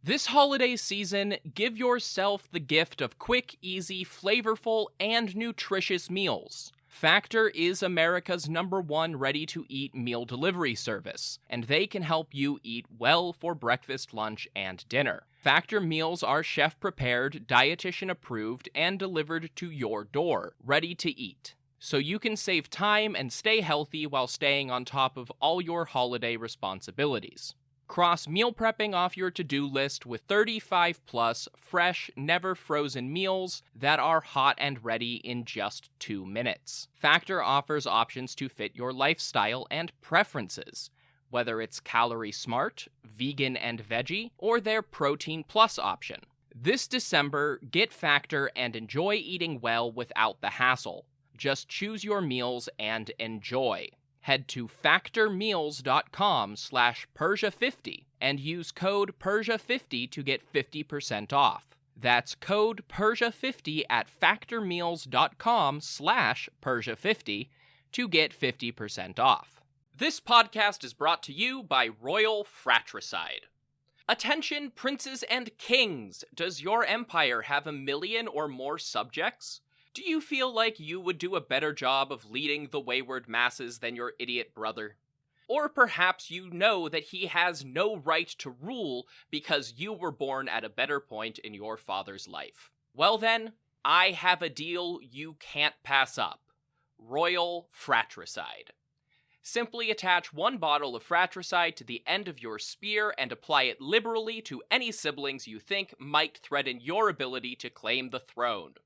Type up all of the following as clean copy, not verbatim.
This holiday season, give yourself the gift of quick, easy, flavorful, and nutritious meals. Factor is America's #1 ready-to-eat meal delivery service, and they can help you eat well for breakfast, lunch, and dinner. Factor meals are chef-prepared, dietitian-approved, and delivered to your door, ready to eat. So you can save time and stay healthy while staying on top of all your holiday responsibilities. Cross meal prepping off your to-do list with 35-plus fresh, never-frozen meals that are hot and ready in just 2 minutes. Factor offers options to fit your lifestyle and preferences, whether it's calorie smart, vegan and veggie, or their protein plus option. This December, get Factor and enjoy eating well without the hassle. Just choose your meals and enjoy. Head to factormeals.com/Persia50 and use code Persia50 to get 50% off. That's code Persia50 at factormeals.com/Persia50 to get 50% off. This podcast is brought to you by Royal Fratricide. Attention, princes and kings! Does your empire have 1 million or more subjects? Do you feel like you would do a better job of leading the wayward masses than your idiot brother? Or perhaps you know that he has no right to rule because you were born at a better point in your father's life. Well then, I have a deal you can't pass up. Royal Fratricide. Simply attach 1 bottle of fratricide to the end of your spear and apply it liberally to any siblings you think might threaten your ability to claim the throne.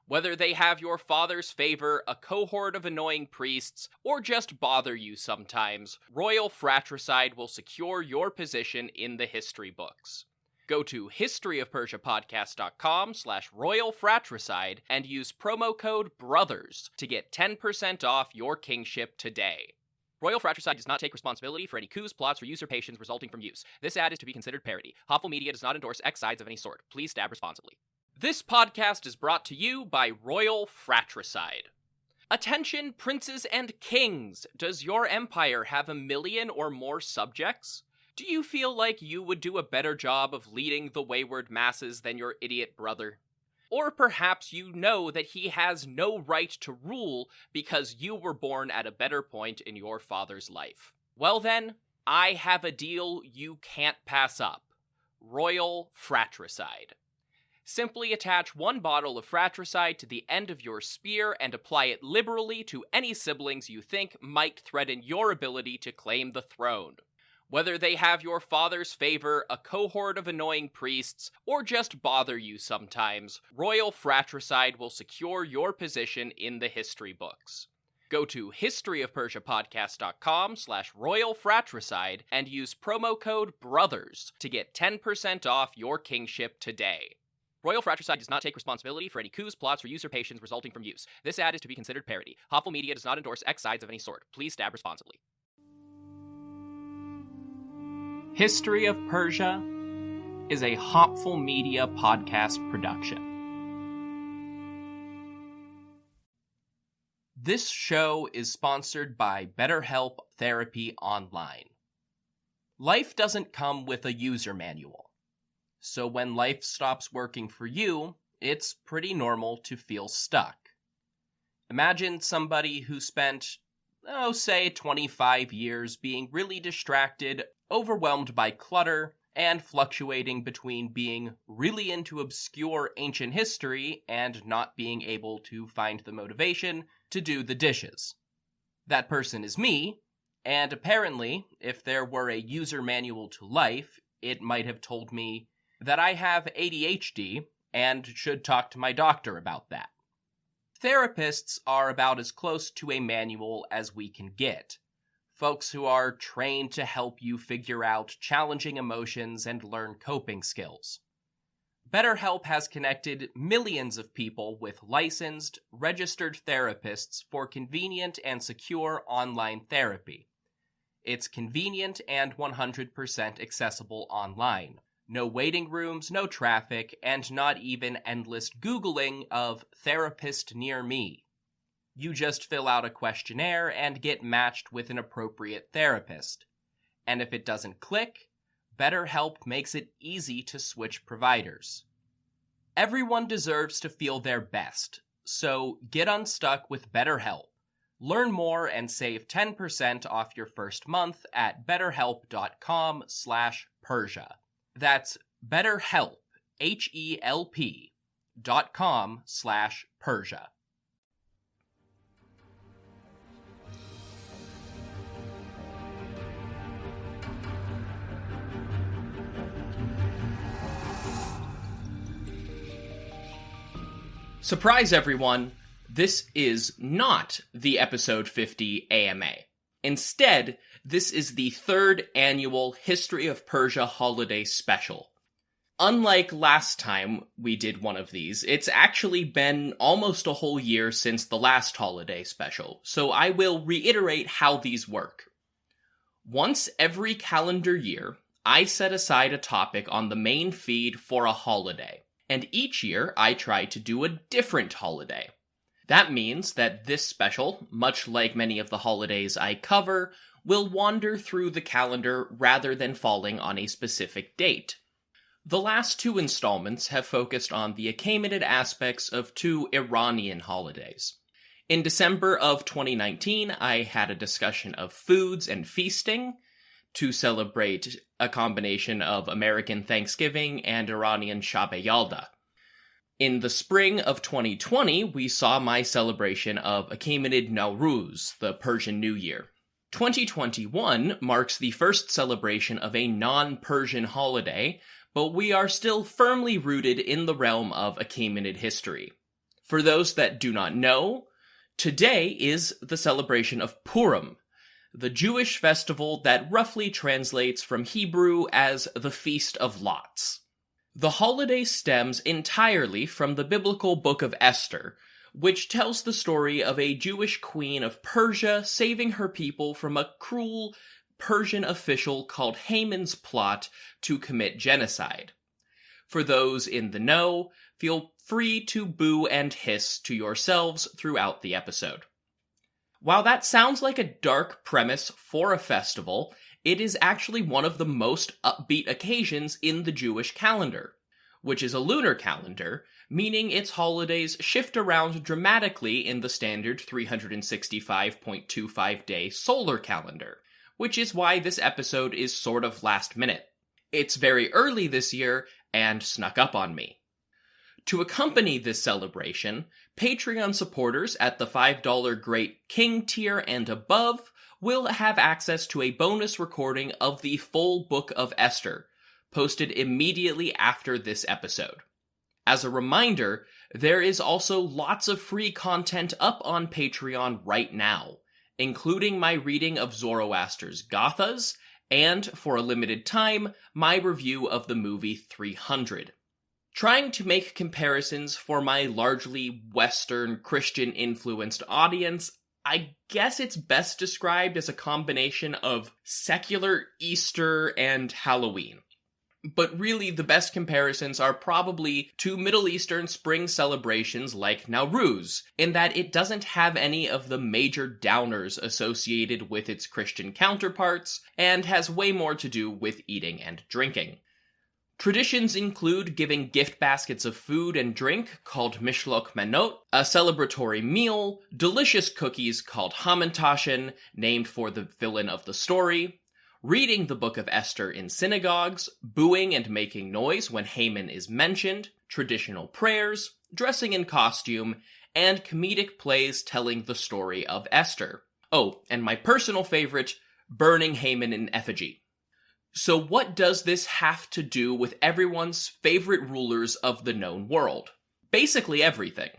Whether they have your father's favor, a cohort of annoying priests, or just bother you sometimes, Royal Fratricide will secure your position in the history books. Go to historyofpersiapodcast.com/Royal Fratricide and use promo code BROTHERS to get 10% off your kingship today. Royal Fratricide does not take responsibility for any coups, plots, or usurpations resulting from use. This ad is to be considered parody. Hopful Media does not endorse X sides of any sort. Please stab responsibly. This podcast is brought to you by Royal Fratricide. Attention, princes and kings! Does your empire have 1 million or more subjects? Do you feel like you would do a better job of leading the wayward masses than your idiot brother? Or perhaps you know that he has no right to rule because you were born at a better point in your father's life. Well then, I have a deal you can't pass up. Royal Fratricide. Simply attach 1 bottle of fratricide to the end of your spear and apply it liberally to any siblings you think might threaten your ability to claim the throne. Whether they have your father's favor, a cohort of annoying priests, or just bother you sometimes, Royal Fratricide will secure your position in the history books. Go to historyofpersiapodcast.com/Royal Fratricide and use promo code BROTHERS to get 10% off your kingship today. Royal Fratricide does not take responsibility for any coups, plots, or usurpations resulting from use. This ad is to be considered parody. Hopful Media does not endorse X sides of any sort. Please stab responsibly. History of Persia is a Hopful Media podcast production. This show is sponsored by BetterHelp Therapy Online. Life doesn't come with a user manual. So when life stops working for you, it's pretty normal to feel stuck. Imagine somebody who spent, say 25 years being really distracted, overwhelmed by clutter, and fluctuating between being really into obscure ancient history and not being able to find the motivation to do the dishes. That person is me, and apparently, if there were a user manual to life, it might have told me that I have ADHD and should talk to my doctor about that. Therapists are about as close to a manual as we can get. Folks who are trained to help you figure out challenging emotions and learn coping skills. BetterHelp has connected millions of people with licensed, registered therapists for convenient and secure online therapy. It's convenient and 100% accessible online. No waiting rooms, no traffic, and not even endless Googling of therapist near me. You just fill out a questionnaire and get matched with an appropriate therapist. And if it doesn't click, BetterHelp makes it easy to switch providers. Everyone deserves to feel their best, so get unstuck with BetterHelp. Learn more and save 10% off your first month at betterhelp.com/Persia. That's BetterHelp, HELP.com/Persia. Surprise, everyone! This is not the episode 50 AMA. Instead, this is the third annual History of Persia holiday special. Unlike last time we did one of these, it's actually been almost a whole year since the last holiday special, so I will reiterate how these work. Once every calendar year, I set aside a topic on the main feed for a holiday. And each year, I try to do a different holiday. That means that this special, much like many of the holidays I cover, will wander through the calendar rather than falling on a specific date. The last two installments have focused on the Achaemenid aspects of two Iranian holidays. In December of 2019, I had a discussion of foods and feasting to celebrate a combination of American Thanksgiving and Iranian Shab Yalda. In the spring of 2020, we saw my celebration of Achaemenid Nowruz, the Persian New Year. 2021 marks the first celebration of a non-Persian holiday, but we are still firmly rooted in the realm of Achaemenid history. For those that do not know, today is the celebration of Purim, the Jewish festival that roughly translates from Hebrew as the Feast of Lots. The holiday stems entirely from the biblical Book of Esther, which tells the story of a Jewish queen of Persia saving her people from a cruel Persian official called Haman's plot to commit genocide. For those in the know, feel free to boo and hiss to yourselves throughout the episode. While that sounds like a dark premise for a festival, it is actually one of the most upbeat occasions in the Jewish calendar, which is a lunar calendar, meaning its holidays shift around dramatically in the standard 365.25-day solar calendar, which is why this episode is sort of last minute. It's very early this year and snuck up on me. To accompany this celebration, Patreon supporters at the $5 Great King tier and above will have access to a bonus recording of the full Book of Esther, posted immediately after this episode. As a reminder, there is also lots of free content up on Patreon right now, including my reading of Zoroaster's Gathas, and, for a limited time, my review of the movie 300. Trying to make comparisons for my largely Western Christian-influenced audience, I guess it's best described as a combination of secular Easter and Halloween. But really, the best comparisons are probably to Middle Eastern spring celebrations like Nowruz, in that it doesn't have any of the major downers associated with its Christian counterparts, and has way more to do with eating and drinking. Traditions include giving gift baskets of food and drink called Mishloch Manot, a celebratory meal, delicious cookies called Hamantaschen, named for the villain of the story, reading the Book of Esther in synagogues, booing and making noise when Haman is mentioned, traditional prayers, dressing in costume, and comedic plays telling the story of Esther. Oh, and my personal favorite, burning Haman in effigy. So what does this have to do with everyone's favorite rulers of the known world? Basically everything.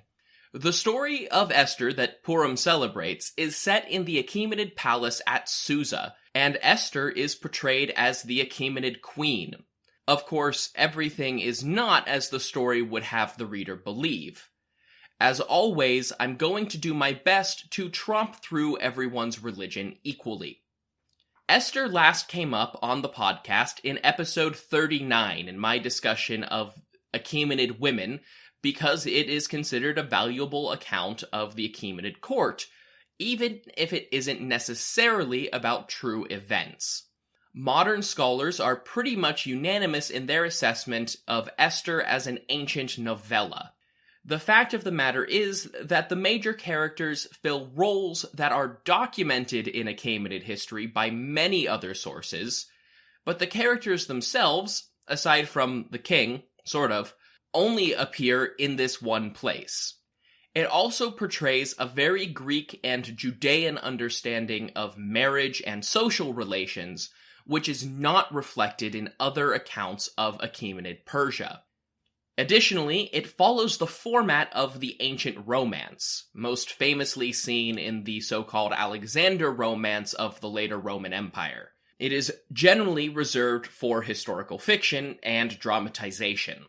The story of Esther that Purim celebrates is set in the Achaemenid palace at Susa, and Esther is portrayed as the Achaemenid queen. Of course, everything is not as the story would have the reader believe. As always, I'm going to do my best to tromp through everyone's religion equally. Esther last came up on the podcast in episode 39 in my discussion of Achaemenid women, because it is considered a valuable account of the Achaemenid court, even if it isn't necessarily about true events. Modern scholars are pretty much unanimous in their assessment of Esther as an ancient novella. The fact of the matter is that the major characters fill roles that are documented in Achaemenid history by many other sources, but the characters themselves, aside from the king, only appear in this one place. It also portrays a very Greek and Judean understanding of marriage and social relations, which is not reflected in other accounts of Achaemenid Persia. Additionally, it follows the format of the ancient romance, most famously seen in the so-called Alexander romance of the later Roman Empire. It is generally reserved for historical fiction and dramatization.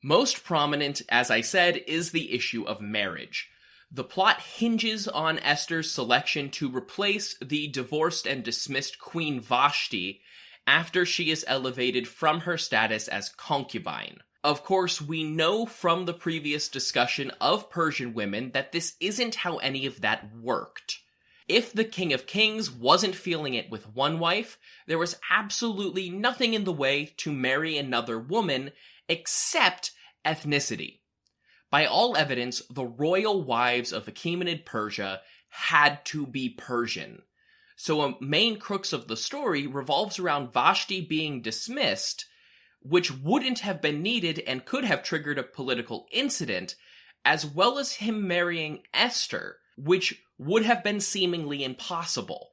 Most prominent, as I said, is the issue of marriage. The plot hinges on Esther's selection to replace the divorced and dismissed Queen Vashti after she is elevated from her status as concubine. Of course, we know from the previous discussion of Persian women that this isn't how any of that worked. If the King of Kings wasn't feeling it with one wife, there was absolutely nothing in the way to marry another woman except ethnicity. By all evidence, the royal wives of Achaemenid Persia had to be Persian. So a main crux of the story revolves around Vashti being dismissed, which wouldn't have been needed and could have triggered a political incident, as well as him marrying Esther, which would have been seemingly impossible.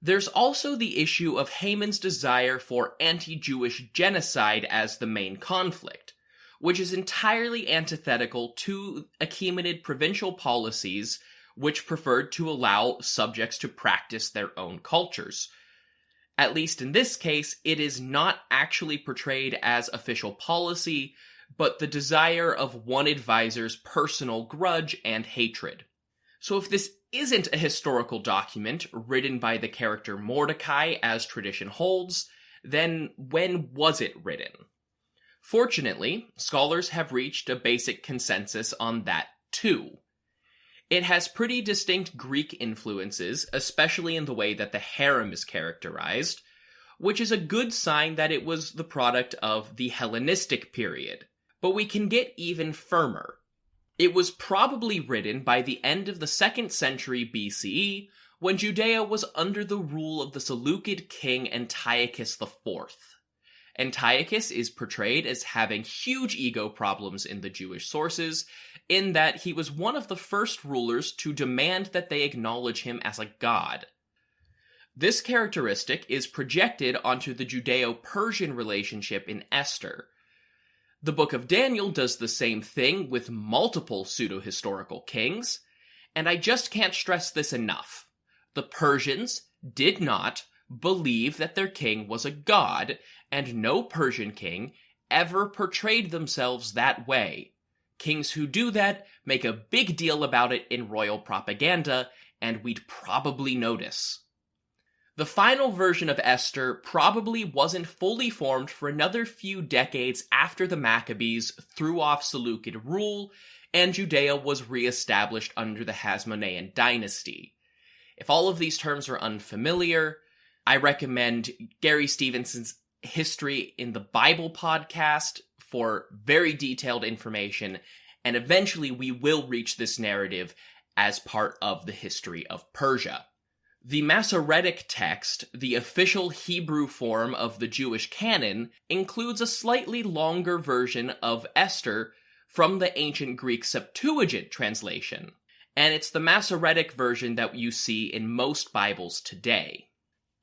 There's also the issue of Haman's desire for anti-Jewish genocide as the main conflict, which is entirely antithetical to Achaemenid provincial policies, which preferred to allow subjects to practice their own cultures. At least in this case, it is not actually portrayed as official policy, but the desire of one advisor's personal grudge and hatred. So if this isn't a historical document written by the character Mordecai as tradition holds, then when was it written? Fortunately, scholars have reached a basic consensus on that too. It has pretty distinct Greek influences, especially in the way that the harem is characterized, which is a good sign that it was the product of the Hellenistic period. But we can get even firmer. It was probably written by the end of the 2nd century BCE, when Judea was under the rule of the Seleucid king Antiochus IV. Antiochus is portrayed as having huge ego problems in the Jewish sources, in that he was one of the first rulers to demand that they acknowledge him as a god. This characteristic is projected onto the Judeo-Persian relationship in Esther. The Book of Daniel does the same thing with multiple pseudo-historical kings, and I just can't stress this enough. The Persians did not believe that their king was a god, and no Persian king ever portrayed themselves that way. Kings who do that make a big deal about it in royal propaganda, and we'd probably notice. The final version of Esther probably wasn't fully formed for another few decades after the Maccabees threw off Seleucid rule, and Judea was re-established under the Hasmonean dynasty. If all of these terms are unfamiliar, I recommend Gary Stevenson's History in the Bible podcast for very detailed information, and eventually we will reach this narrative as part of the history of Persia. The Masoretic text, the official Hebrew form of the Jewish canon, includes a slightly longer version of Esther from the ancient Greek Septuagint translation, and it's the Masoretic version that you see in most Bibles today.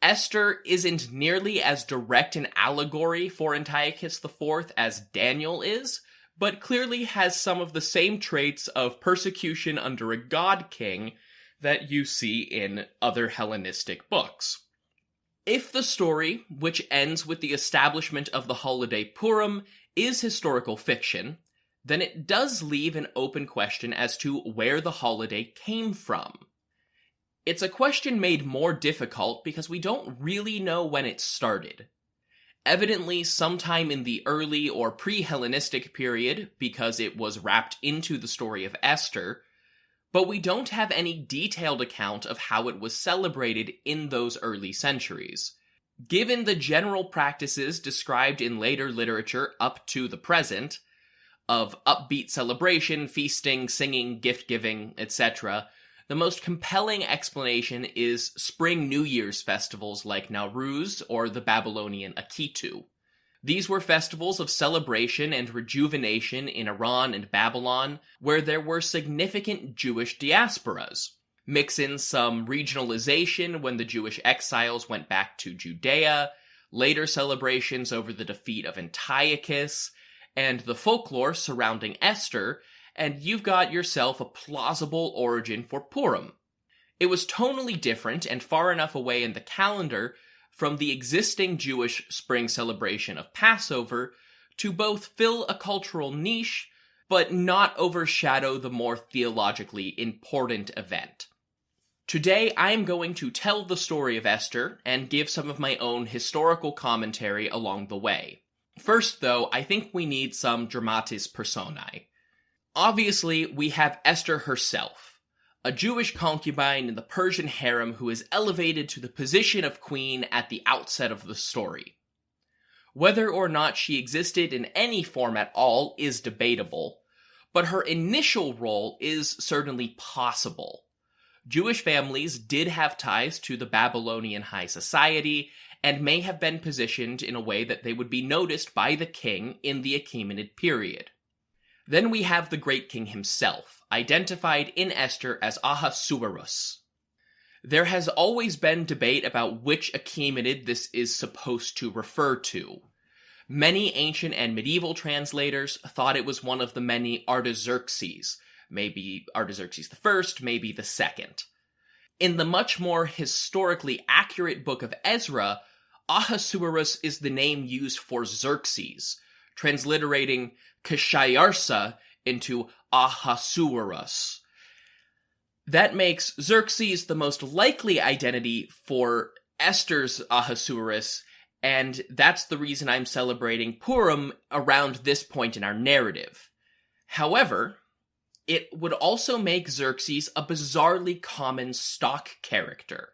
Esther isn't nearly as direct an allegory for Antiochus IV as Daniel is, but clearly has some of the same traits of persecution under a god king that you see in other Hellenistic books. If the story, which ends with the establishment of the holiday Purim, is historical fiction, then it does leave an open question as to where the holiday came from. It's a question made more difficult because we don't really know when it started. Evidently sometime in the early or pre-Hellenistic period, because it was wrapped into the story of Esther, but we don't have any detailed account of how it was celebrated in those early centuries. Given the general practices described in later literature up to the present, of upbeat celebration, feasting, singing, gift-giving, etc., the most compelling explanation is spring New Year's festivals like Nowruz or the Babylonian Akitu. These were festivals of celebration and rejuvenation in Iran and Babylon, where there were significant Jewish diasporas. Mix in some regionalization when the Jewish exiles went back to Judea, later celebrations over the defeat of Antiochus, and the folklore surrounding Esther, and you've got yourself a plausible origin for Purim. It was tonally different and far enough away in the calendar from the existing Jewish spring celebration of Passover to both fill a cultural niche, but not overshadow the more theologically important event. Today, I am going to tell the story of Esther and give some of my own historical commentary along the way. First, though, I think we need some dramatis personae. Obviously, we have Esther herself, a Jewish concubine in the Persian harem who is elevated to the position of queen at the outset of the story. Whether or not she existed in any form at all is debatable, but her initial role is certainly possible. Jewish families did have ties to the Babylonian high society and may have been positioned in a way that they would be noticed by the king in the Achaemenid period. Then we have the great king himself, identified in Esther as Ahasuerus. There has always been debate about which Achaemenid this is supposed to refer to. Many ancient and medieval translators thought it was one of the many Artaxerxes, maybe Artaxerxes I, maybe the second. In the much more historically accurate Book of Ezra, Ahasuerus is the name used for Xerxes, transliterating Kshayarsa into Ahasuerus. That makes Xerxes the most likely identity for Esther's Ahasuerus, and that's the reason I'm celebrating Purim around this point in our narrative. However, it would also make Xerxes a bizarrely common stock character.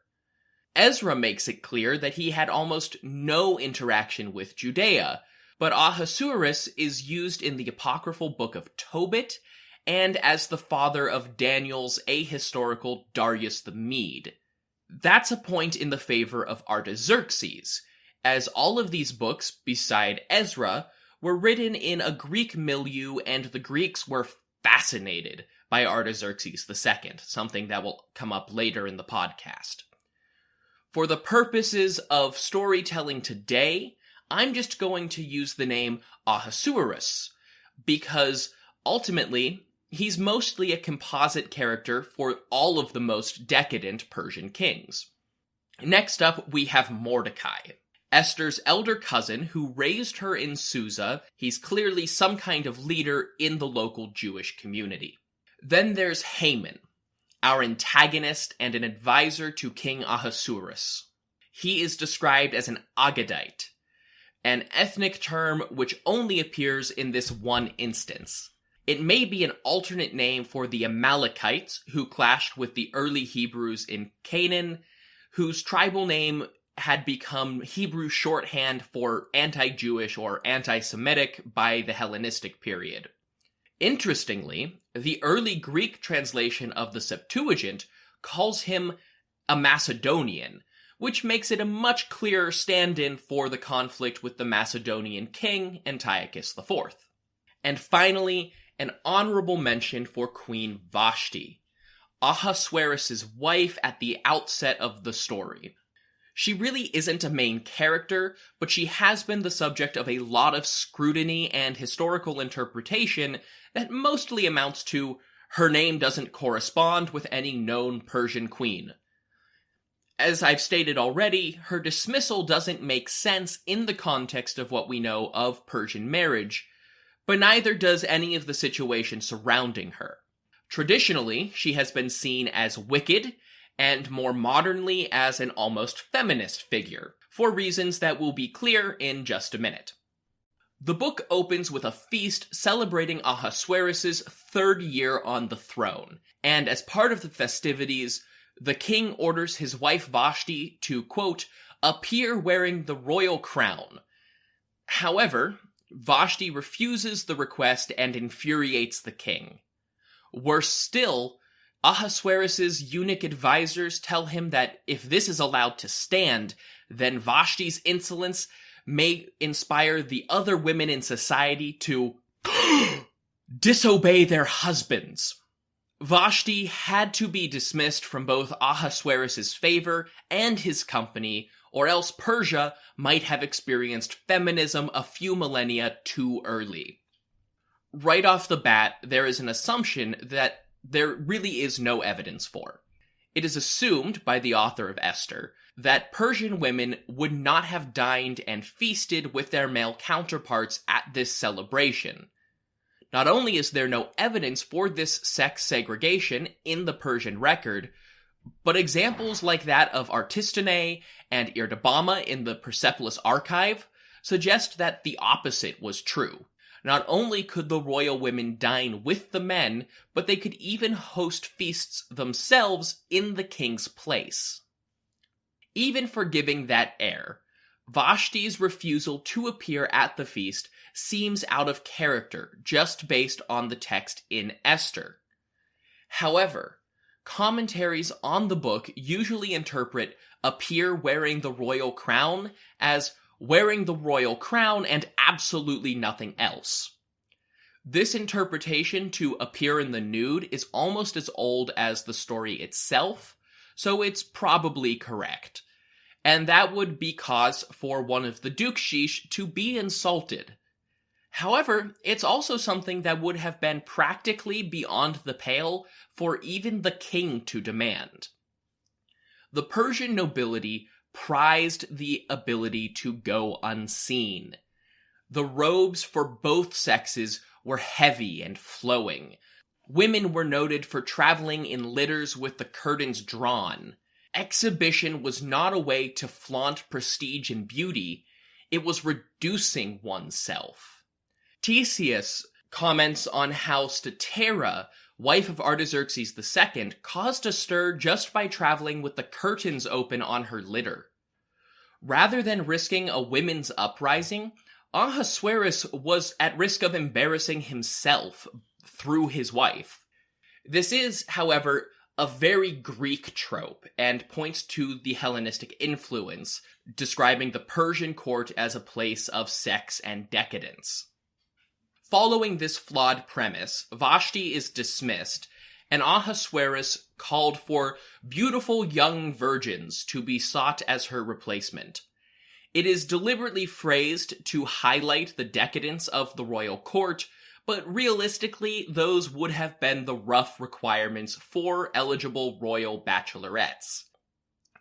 Ezra makes it clear that he had almost no interaction with Judea, but Ahasuerus is used in the apocryphal Book of Tobit and as the father of Daniel's ahistorical Darius the Mede. That's a point in the favor of Artaxerxes, as all of these books, beside Ezra, were written in a Greek milieu and the Greeks were fascinated by Artaxerxes II, something that will come up later in the podcast. For the purposes of storytelling today, I'm just going to use the name Ahasuerus, because ultimately, he's mostly a composite character for all of the most decadent Persian kings. Next up, we have Mordecai, Esther's elder cousin who raised her in Susa. He's clearly some kind of leader in the local Jewish community. Then there's Haman, our antagonist and an advisor to King Ahasuerus. He is described as an Aggadite, an ethnic term which only appears in this one instance. It may be an alternate name for the Amalekites who clashed with the early Hebrews in Canaan, whose tribal name had become Hebrew shorthand for anti-Jewish or anti-Semitic by the Hellenistic period. Interestingly, the early Greek translation of the Septuagint calls him a Macedonian, which makes it a much clearer stand-in for the conflict with the Macedonian king Antiochus IV. And finally, an honorable mention for Queen Vashti, Ahasuerus' wife at the outset of the story. She really isn't a main character, but she has been the subject of a lot of scrutiny and historical interpretation that mostly amounts to her name doesn't correspond with any known Persian queen. As I've stated already, her dismissal doesn't make sense in the context of what we know of Persian marriage, but neither does any of the situation surrounding her. Traditionally, she has been seen as wicked, and more modernly as an almost feminist figure, for reasons that will be clear in just a minute. The book opens with a feast celebrating Ahasuerus' third year on the throne, and as part of the festivities, the king orders his wife Vashti to, quote, appear wearing the royal crown. However, Vashti refuses the request and infuriates the king. Worse still, Ahasuerus' eunuch advisors tell him that if this is allowed to stand, then Vashti's insolence may inspire the other women in society to disobey their husbands. Vashti had to be dismissed from both Ahasuerus' favor and his company, or else Persia might have experienced feminism a few millennia too early. Right off the bat, there is an assumption that there really is no evidence for. It is assumed by the author of Esther that Persian women would not have dined and feasted with their male counterparts at this celebration. Not only is there no evidence for this sex segregation in the Persian record, but examples like that of Artistone and Irdabama in the Persepolis archive suggest that the opposite was true. Not only could the royal women dine with the men, but they could even host feasts themselves in the king's place. Even forgiving that air, Vashti's refusal to appear at the feast seems out of character just based on the text in Esther. However, commentaries on the book usually interpret appear wearing the royal crown as wearing the royal crown and absolutely nothing else. This interpretation to appear in the nude is almost as old as the story itself, so it's probably correct. And that would be cause for one of the Dukshish to be insulted. However, it's also something that would have been practically beyond the pale for even the king to demand. The Persian nobility prized the ability to go unseen. The robes for both sexes were heavy and flowing. Women were noted for traveling in litters with the curtains drawn. Exhibition was not a way to flaunt prestige and beauty, it was reducing oneself. Ctesias comments on how Statera, wife of Artaxerxes II, caused a stir just by traveling with the curtains open on her litter. Rather than risking a women's uprising, Ahasuerus was at risk of embarrassing himself through his wife. This is, however, a very Greek trope and points to the Hellenistic influence, describing the Persian court as a place of sex and decadence. Following this flawed premise, Vashti is dismissed, and Ahasuerus called for beautiful young virgins to be sought as her replacement. It is deliberately phrased to highlight the decadence of the royal court, but realistically, those would have been the rough requirements for eligible royal bachelorettes.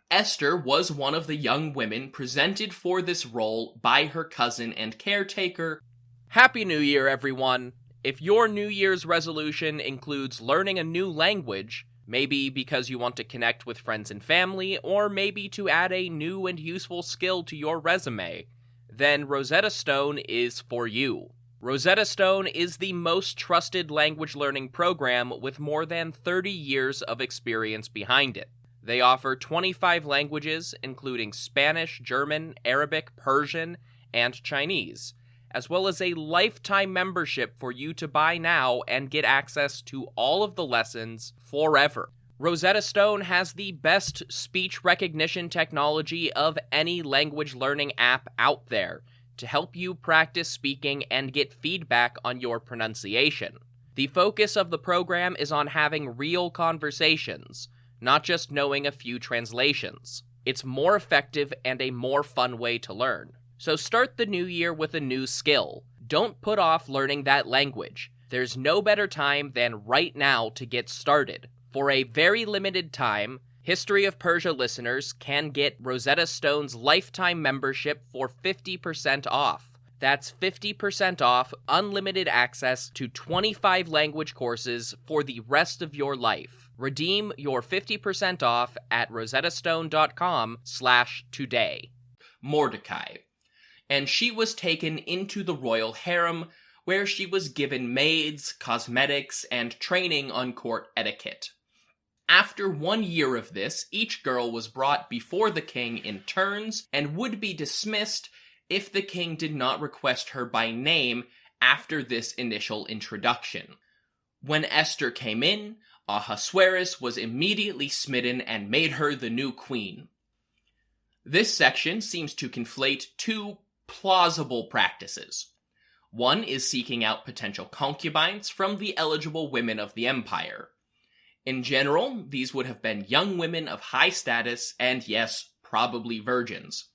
Esther was one of the young women presented for this role by her cousin and caretaker. Happy New Year, everyone! If your New Year's resolution includes learning a new language, maybe because you want to connect with friends and family, or maybe to add a new and useful skill to your resume, then Rosetta Stone is for you. Rosetta Stone is the most trusted language learning program with more than 30 years of experience behind it. They offer 25 languages, including Spanish, German, Arabic, Persian, and Chinese, as well as a lifetime membership for you to buy now and get access to all of the lessons forever. Rosetta Stone has the best speech recognition technology of any language learning app out there to help you practice speaking and get feedback on your pronunciation. The focus of the program is on having real conversations, not just knowing a few translations. It's more effective and a more fun way to learn. So start the new year with a new skill. Don't put off learning that language. There's no better time than right now to get started. For a very limited time, History of Persia listeners can get Rosetta Stone's lifetime membership for 50% off. That's 50% off unlimited access to 25 language courses for the rest of your life. Redeem your 50% off at rosettastone.com/today. Mordecai, and she was taken into the royal harem, where she was given maids, cosmetics, and training on court etiquette. After 1 year of this, each girl was brought before the king in turns and would be dismissed if the king did not request her by name after this initial introduction. When Esther came in, Ahasuerus was immediately smitten and made her the new queen. This section seems to conflate two plausible practices. One is seeking out potential concubines from the eligible women of the empire. In general, these would have been young women of high status and, yes, probably virgins.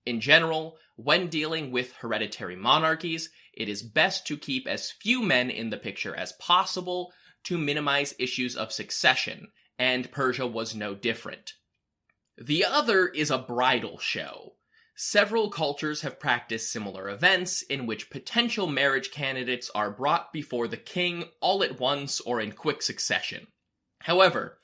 In general, when dealing with hereditary monarchies, it is best to keep as few men in the picture as possible to minimize issues of succession, and Persia was no different. The other is a bridal show. Several cultures have practiced similar events in which potential marriage candidates are brought before the king all at once or in quick succession. However,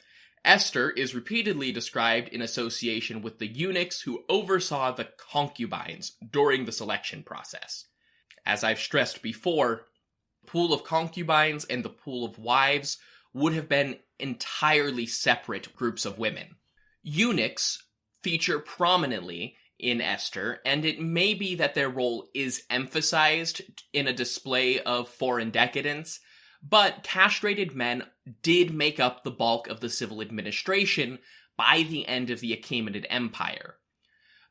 Esther is repeatedly described in association with the eunuchs who oversaw the concubines during the selection process. As I've stressed before, the pool of concubines and the pool of wives would have been entirely separate groups of women. Eunuchs feature prominently in Esther, and it may be that their role is emphasized in a display of foreign decadence, but castrated men did make up the bulk of the civil administration by the end of the Achaemenid Empire.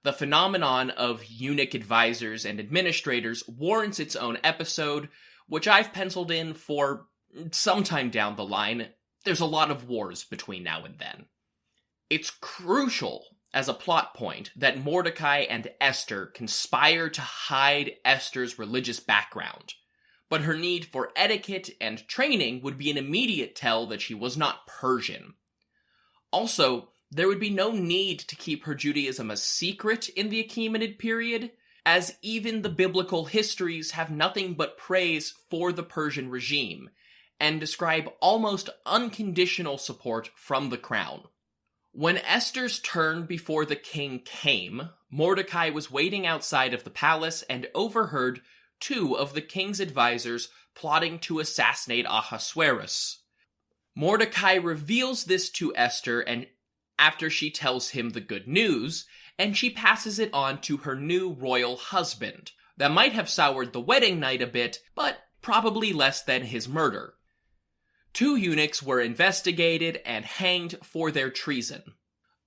The phenomenon of eunuch advisors and administrators warrants its own episode, which I've penciled in for sometime down the line. There's a lot of wars between now and then. It's crucial as a plot point that Mordecai and Esther conspire to hide Esther's religious background, but her need for etiquette and training would be an immediate tell that she was not Persian. Also, there would be no need to keep her Judaism a secret in the Achaemenid period, as even the biblical histories have nothing but praise for the Persian regime, and describe almost unconditional support from the crown. When Esther's turn before the king came, Mordecai was waiting outside of the palace and overheard two of the king's advisors plotting to assassinate Ahasuerus. Mordecai reveals this to Esther and after she tells him the good news, and she passes it on to her new royal husband. That might have soured the wedding night a bit, but probably less than his murder. 2 eunuchs were investigated and hanged for their treason.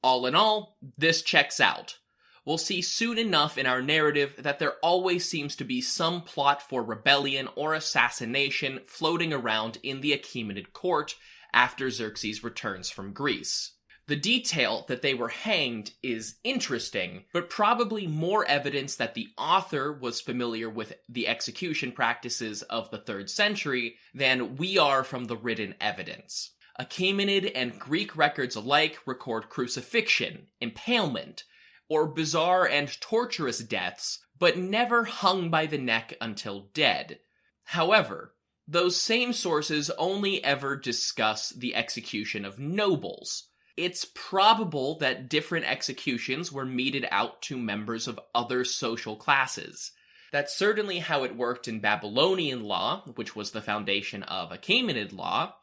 All in all, this checks out. We'll see soon enough in our narrative that there always seems to be some plot for rebellion or assassination floating around in the Achaemenid court after Xerxes returns from Greece. The detail that they were hanged is interesting, but probably more evidence that the author was familiar with the execution practices of the 3rd century than we are from the written evidence. Achaemenid and Greek records alike record crucifixion, impalement, or bizarre and torturous deaths, but never hung by the neck until dead. However, those same sources only ever discuss the execution of nobles. It's probable that different executions were meted out to members of other social classes. That's certainly how it worked in Babylonian law, which was the foundation of Achaemenid law,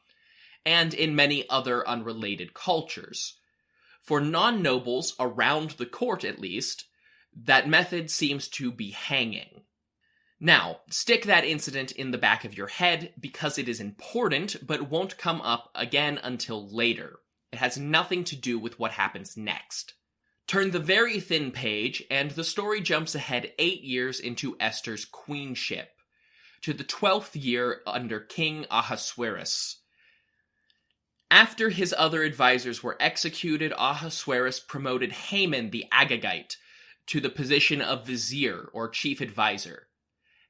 and in many other unrelated cultures. For non-nobles around the court, at least, that method seems to be hanging. Now, stick that incident in the back of your head because it is important, but won't come up again until later. It has nothing to do with what happens next. Turn the very thin page, and the story jumps ahead 8 years into Esther's queenship, to the 12th year under King Ahasuerus. After his other advisors were executed, Ahasuerus promoted Haman the Agagite to the position of vizier or chief advisor.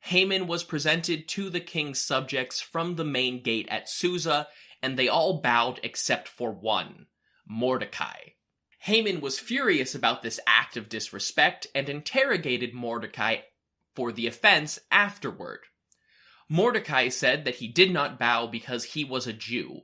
Haman was presented to the king's subjects from the main gate at Susa, and they all bowed except for one, Mordecai. Haman was furious about this act of disrespect and interrogated Mordecai for the offense afterward. Mordecai said that he did not bow because he was a Jew.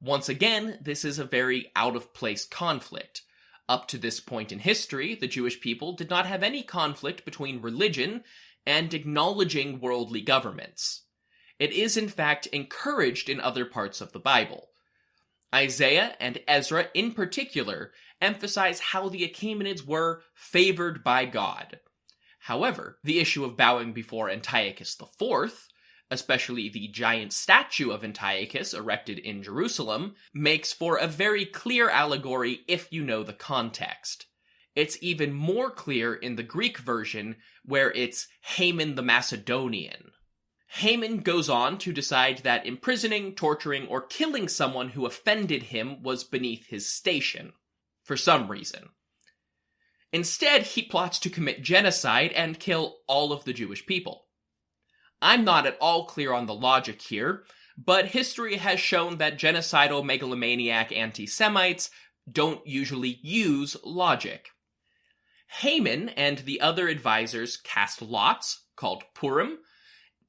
Once again, this is a very out-of-place conflict. Up to this point in history, the Jewish people did not have any conflict between religion and acknowledging worldly governments. It is in fact encouraged in other parts of the Bible. Isaiah and Ezra in particular emphasize how the Achaemenids were favored by God. However, the issue of bowing before Antiochus IV, especially the giant statue of Antiochus erected in Jerusalem, makes for a very clear allegory if you know the context. It's even more clear in the Greek version, where it's Haman the Macedonian. Haman goes on to decide that imprisoning, torturing, or killing someone who offended him was beneath his station, for some reason. Instead, he plots to commit genocide and kill all of the Jewish people. I'm not at all clear on the logic here, but history has shown that genocidal megalomaniac anti-Semites don't usually use logic. Haman and the other advisors cast lots, called Purim,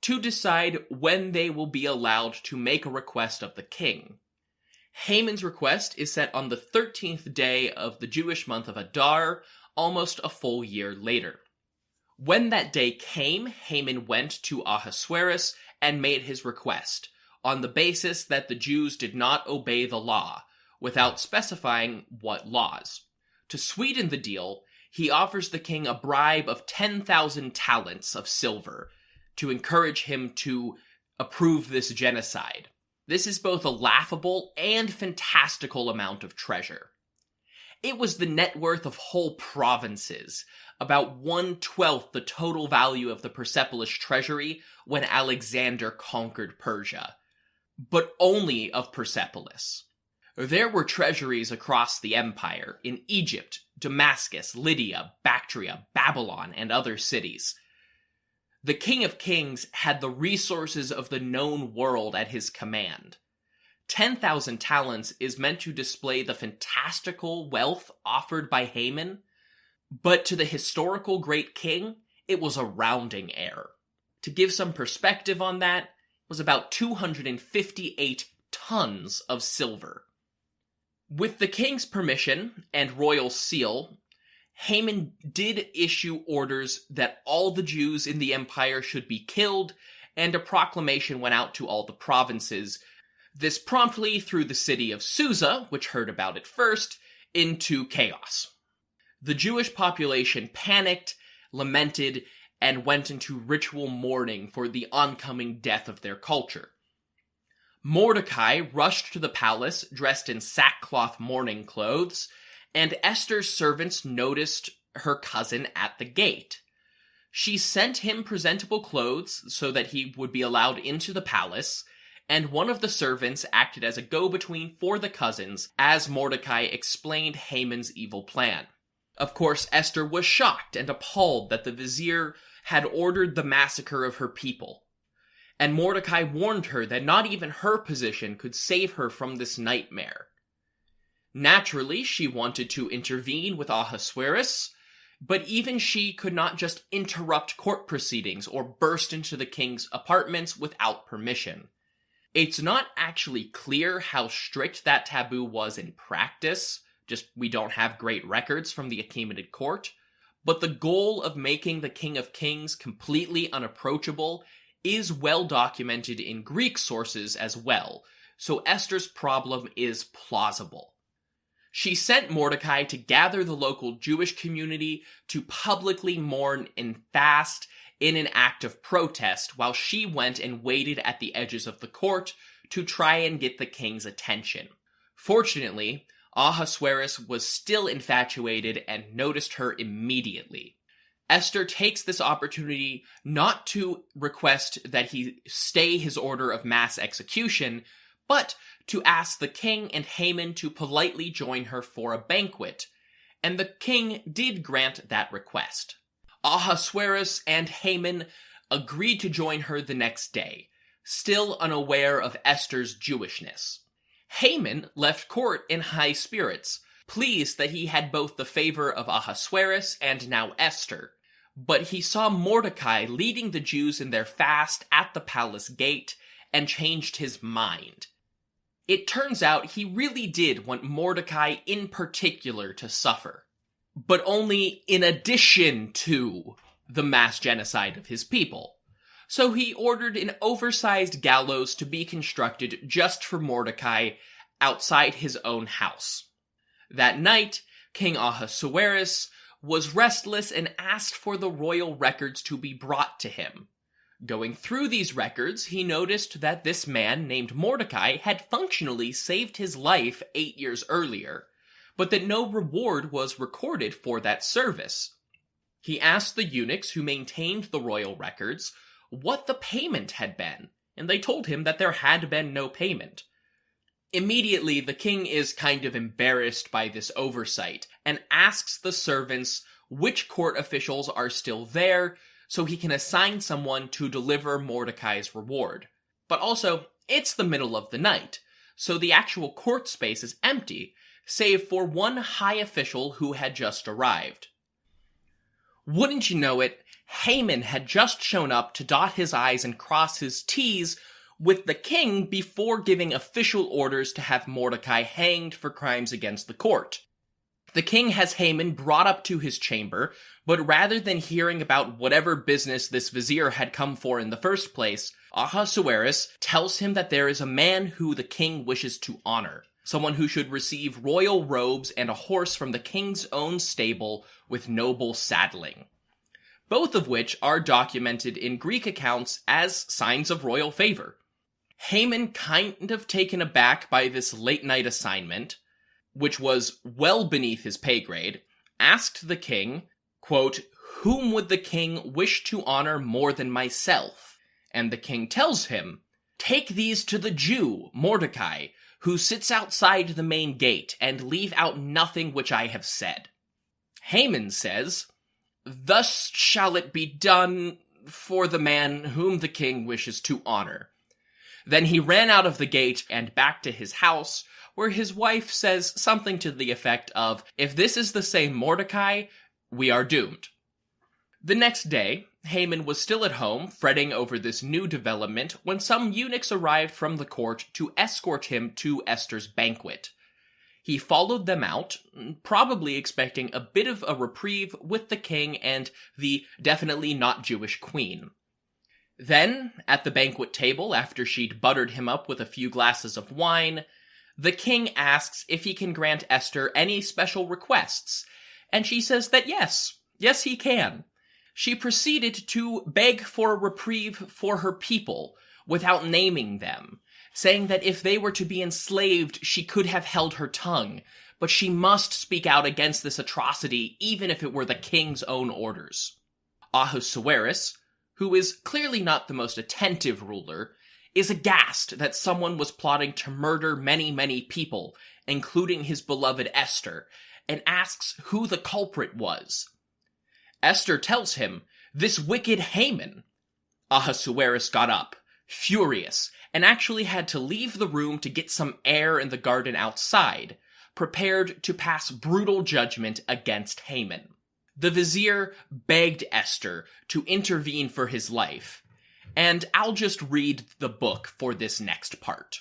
to decide when they will be allowed to make a request of the king. Haman's request is set on the 13th day of the Jewish month of Adar, almost a full year later. When that day came, Haman went to Ahasuerus and made his request, on the basis that the Jews did not obey the law, without specifying what laws. To sweeten the deal, he offers the king a bribe of 10,000 talents of silver to encourage him to approve this genocide. This is both a laughable and fantastical amount of treasure. It was the net worth of whole provinces, about 1/12 the total value of the Persepolis treasury when Alexander conquered Persia. But only of Persepolis. There were treasuries across the empire, in Egypt, Damascus, Lydia, Bactria, Babylon, and other cities. The King of Kings had the resources of the known world at his command. 10,000 talents is meant to display the fantastical wealth offered by Haman, but to the historical great king, it was a rounding error. To give some perspective on that, it was about 258 tons of silver. With the king's permission and royal seal, Haman did issue orders that all the Jews in the empire should be killed, and a proclamation went out to all the provinces. This promptly threw the city of Susa, which heard about it first, into chaos. The Jewish population panicked, lamented, and went into ritual mourning for the oncoming death of their culture. Mordecai rushed to the palace dressed in sackcloth mourning clothes, and Esther's servants noticed her cousin at the gate. She sent him presentable clothes so that he would be allowed into the palace, and one of the servants acted as a go-between for the cousins as Mordecai explained Haman's evil plan. Of course, Esther was shocked and appalled that the vizier had ordered the massacre of her people, and Mordecai warned her that not even her position could save her from this nightmare. Naturally, she wanted to intervene with Ahasuerus, but even she could not just interrupt court proceedings or burst into the king's apartments without permission. It's not actually clear how strict that taboo was in practice, just we don't have great records from the Achaemenid court, but the goal of making the King of Kings completely unapproachable is well documented in Greek sources as well, so Esther's problem is plausible. She sent Mordecai to gather the local Jewish community to publicly mourn and fast in an act of protest, while she went and waited at the edges of the court to try and get the king's attention. Fortunately, Ahasuerus was still infatuated and noticed her immediately. Esther takes this opportunity not to request that he stay his order of mass execution, but to ask the king and Haman to politely join her for a banquet, and the king did grant that request. Ahasuerus and Haman agreed to join her the next day, still unaware of Esther's Jewishness. Haman left court in high spirits, pleased that he had both the favor of Ahasuerus and now Esther, but he saw Mordecai leading the Jews in their fast at the palace gate and changed his mind. It turns out he really did want Mordecai in particular to suffer, but only in addition to the mass genocide of his people. So he ordered an oversized gallows to be constructed just for Mordecai outside his own house. That night, King Ahasuerus was restless and asked for the royal records to be brought to him. Going through these records, he noticed that this man named Mordecai had functionally saved his life 8 years earlier, but that no reward was recorded for that service. He asked the eunuchs who maintained the royal records what the payment had been, and they told him that there had been no payment. Immediately, the king is kind of embarrassed by this oversight and asks the servants which court officials are still there so he can assign someone to deliver Mordecai's reward. But also, it's the middle of the night, so the actual court space is empty, save for one high official who had just arrived. Wouldn't you know it, Haman had just shown up to dot his I's and cross his T's with the king before giving official orders to have Mordecai hanged for crimes against the court. The king has Haman brought up to his chamber, but rather than hearing about whatever business this vizier had come for in the first place, Ahasuerus tells him that there is a man who the king wishes to honor, someone who should receive royal robes and a horse from the king's own stable with noble saddling, both of which are documented in Greek accounts as signs of royal favor. Haman, kind of taken aback by this late-night assignment, which was well beneath his pay grade, asked the king, quote, "Whom would the king wish to honor more than myself?" And the king tells him, "Take these to the Jew, Mordecai, who sits outside the main gate, and leave out nothing which I have said." Haman says, "Thus shall it be done for the man whom the king wishes to honor." Then he ran out of the gate and back to his house, where his wife says something to the effect of, "If this is the same Mordecai, we are doomed." The next day, Haman was still at home, fretting over this new development, when some eunuchs arrived from the court to escort him to Esther's banquet. He followed them out, probably expecting a bit of a reprieve with the king and the definitely not Jewish queen. Then, at the banquet table, after she'd buttered him up with a few glasses of wine, the king asks if he can grant Esther any special requests, and she says that yes, he can. She proceeded to beg for a reprieve for her people, without naming them, saying that if they were to be enslaved, she could have held her tongue, but she must speak out against this atrocity, even if it were the king's own orders. Ahasuerus, who is clearly not the most attentive ruler, is aghast that someone was plotting to murder many, many people, including his beloved Esther, and asks who the culprit was. Esther tells him, "This wicked Haman." Ahasuerus got up, furious, and actually had to leave the room to get some air in the garden outside, prepared to pass brutal judgment against Haman. The vizier begged Esther to intervene for his life, and I'll just read the book for this next part.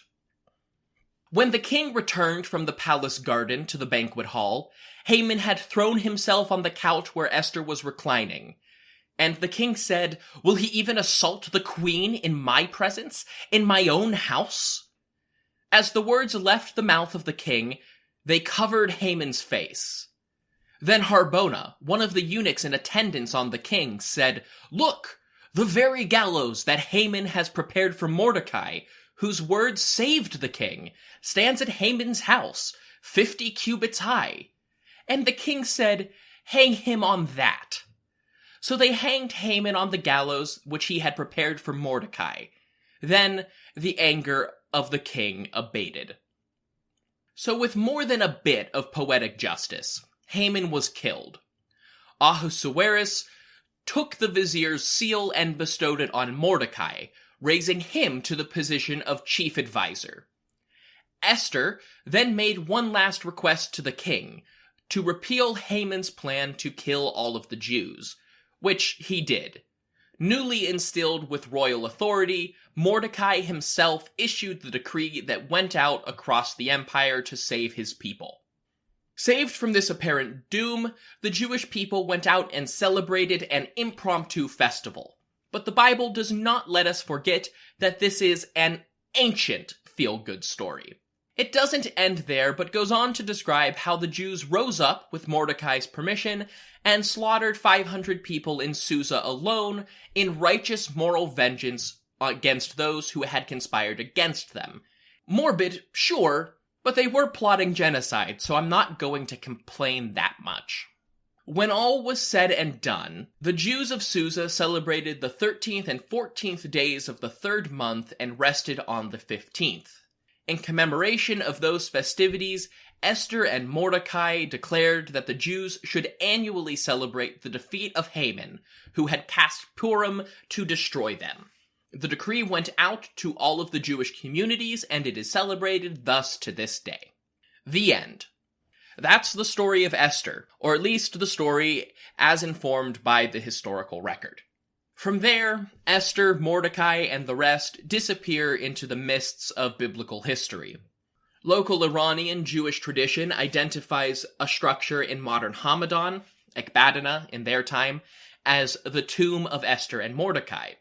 When the king returned from the palace garden to the banquet hall, Haman had thrown himself on the couch where Esther was reclining. And the king said, "Will he even assault the queen in my presence, in my own house?" As the words left the mouth of the king, they covered Haman's face. Then Harbona, one of the eunuchs in attendance on the king, said, "Look, the very gallows that Haman has prepared for Mordecai, whose words saved the king, stands at Haman's house, 50 cubits high." And the king said, "Hang him on that." So they hanged Haman on the gallows which he had prepared for Mordecai. Then the anger of the king abated. So with more than a bit of poetic justice, Haman was killed. Ahasuerus took the vizier's seal and bestowed it on Mordecai, raising him to the position of chief advisor. Esther then made one last request to the king, to repeal Haman's plan to kill all of the Jews, which he did. Newly instilled with royal authority, Mordecai himself issued the decree that went out across the empire to save his people. Saved from this apparent doom, the Jewish people went out and celebrated an impromptu festival. But the Bible does not let us forget that this is an ancient feel-good story. It doesn't end there, but goes on to describe how the Jews rose up with Mordecai's permission and slaughtered 500 people in Susa alone in righteous moral vengeance against those who had conspired against them. Morbid, sure, but they were plotting genocide, so I'm not going to complain that much. When all was said and done, the Jews of Susa celebrated the 13th and 14th days of the 3rd month and rested on the 15th. In commemoration of those festivities, Esther and Mordecai declared that the Jews should annually celebrate the defeat of Haman, who had cast Purim to destroy them. The decree went out to all of the Jewish communities, and it is celebrated thus to this day. The end. That's the story of Esther, or at least the story as informed by the historical record. From there, Esther, Mordecai, and the rest disappear into the mists of biblical history. Local Iranian Jewish tradition identifies a structure in modern Hamadan, Ecbatana in their time, as the tomb of Esther and Mordecai.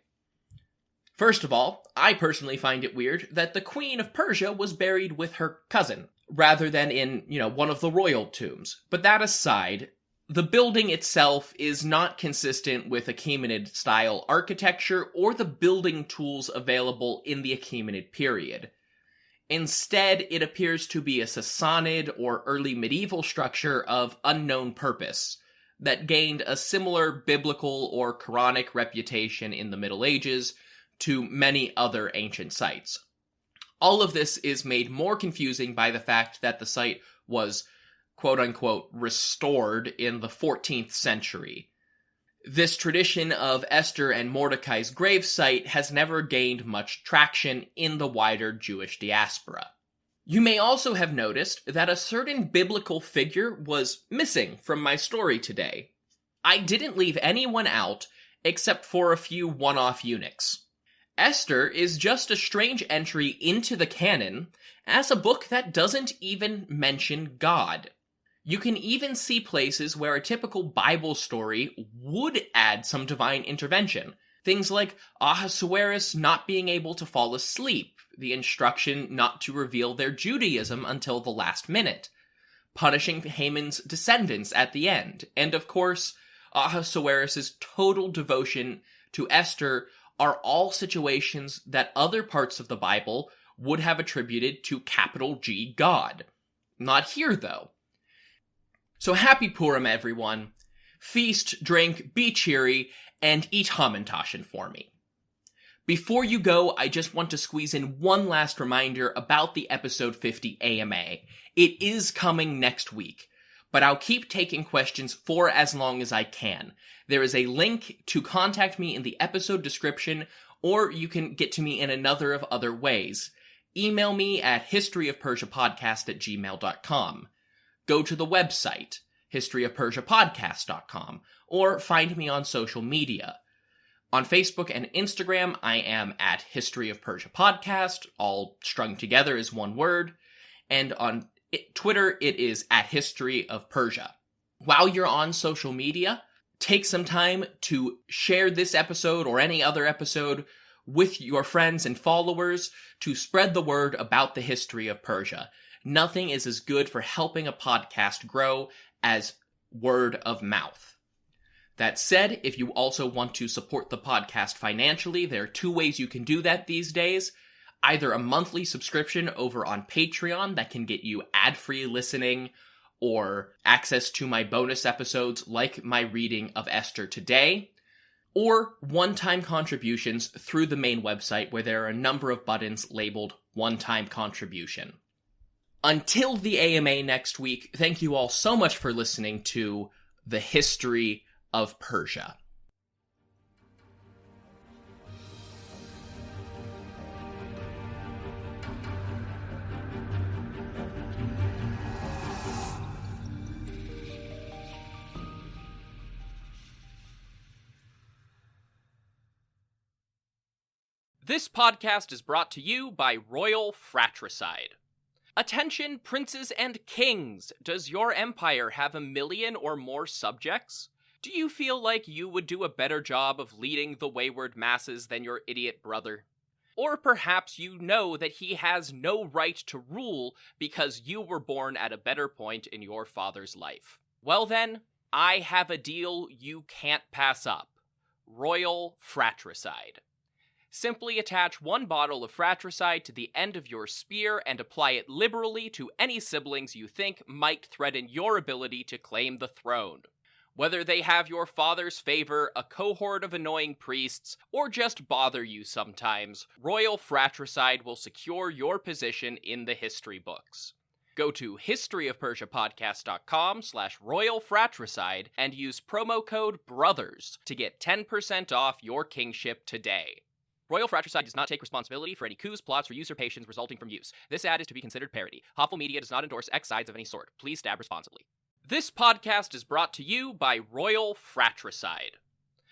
First of all, I personally find it weird that the Queen of Persia was buried with her cousin, rather than in, one of the royal tombs. But that aside, the building itself is not consistent with Achaemenid-style architecture or the building tools available in the Achaemenid period. Instead, it appears to be a Sassanid or early medieval structure of unknown purpose that gained a similar biblical or Quranic reputation in the Middle Ages to many other ancient sites. All of this is made more confusing by the fact that the site was quote-unquote restored in the 14th century. This tradition of Esther and Mordecai's gravesite has never gained much traction in the wider Jewish diaspora. You may also have noticed that a certain biblical figure was missing from my story today. I didn't leave anyone out except for a few one-off eunuchs. Esther is just a strange entry into the canon as a book that doesn't even mention God. You can even see places where a typical Bible story would add some divine intervention. Things like Ahasuerus not being able to fall asleep, the instruction not to reveal their Judaism until the last minute, punishing Haman's descendants at the end, and of course, Ahasuerus' total devotion to Esther are all situations that other parts of the Bible would have attributed to capital G God. Not here, though. So happy Purim, everyone. Feast, drink, be cheery, and eat Hamantaschen for me. Before you go, I just want to squeeze in one last reminder about the episode 50 AMA. It is coming next week, but I'll keep taking questions for as long as I can. There is a link to contact me in the episode description, or you can get to me in another of other ways. Email me at historyofpersiapodcast@gmail.com. Go to the website, historyofpersiapodcast.com, or find me on social media. On Facebook and Instagram, I am at History of Persia Podcast, all strung together as one word, and on Twitter, it is at History of Persia. While you're on social media, take some time to share this episode or any other episode with your friends and followers to spread the word about the history of Persia. Nothing is as good for helping a podcast grow as word of mouth. That said, if you also want to support the podcast financially, there are two ways you can do that these days. Either a monthly subscription over on Patreon that can get you ad-free listening or access to my bonus episodes like my reading of Esther today, or one-time contributions through the main website where there are a number of buttons labeled one-time contribution. Until the AMA next week, thank you all so much for listening to The History of Persia. This podcast is brought to you by Royal Fratricide. Attention, princes and kings! Does your empire have 1 million or more subjects? Do you feel like you would do a better job of leading the wayward masses than your idiot brother? Or perhaps you know that he has no right to rule because you were born at a better point in your father's life. Well then, I have a deal you can't pass up. Royal fratricide. Simply attach one bottle of fratricide to the end of your spear and apply it liberally to any siblings you think might threaten your ability to claim the throne. Whether they have your father's favor, a cohort of annoying priests, or just bother you sometimes, royal fratricide will secure your position in the history books. Go to historyofpersiapodcast.com/royal fratricide and use promo code BROTHERS to get 10% off your kingship today. Royal fratricide does not take responsibility for any coups, plots, or usurpations resulting from use. This ad is to be considered parody. Hopful Media does not endorse X sides of any sort. Please stab responsibly. This podcast is brought to you by Royal Fratricide.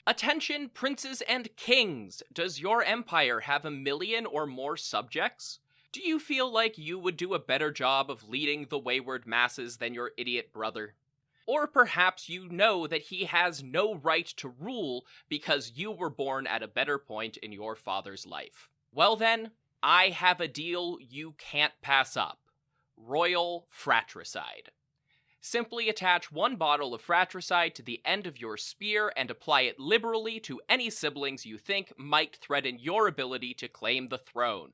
Attention, princes and kings! Does your empire have 1 million or more subjects? Do you feel like you would do a better job of leading the wayward masses than your idiot brother? Or perhaps you know that he has no right to rule because you were born at a better point in your father's life. Well then, I have a deal you can't pass up. Royal fratricide. Simply attach one bottle of fratricide to the end of your spear and apply it liberally to any siblings you think might threaten your ability to claim the throne.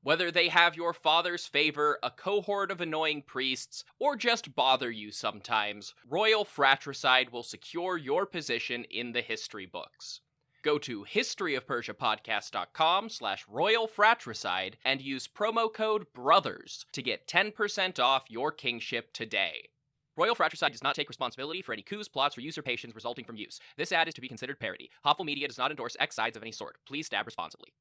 Whether they have your father's favor, a cohort of annoying priests, or just bother you sometimes, royal fratricide will secure your position in the history books. Go to historyofpersiapodcast.com/royal fratricide and use promo code BROTHERS to get 10% off your kingship today. Royal fratricide does not take responsibility for any coups, plots, or usurpations resulting from use. This ad is to be considered parody. Hopful Media does not endorse X sides of any sort. Please stab responsibly.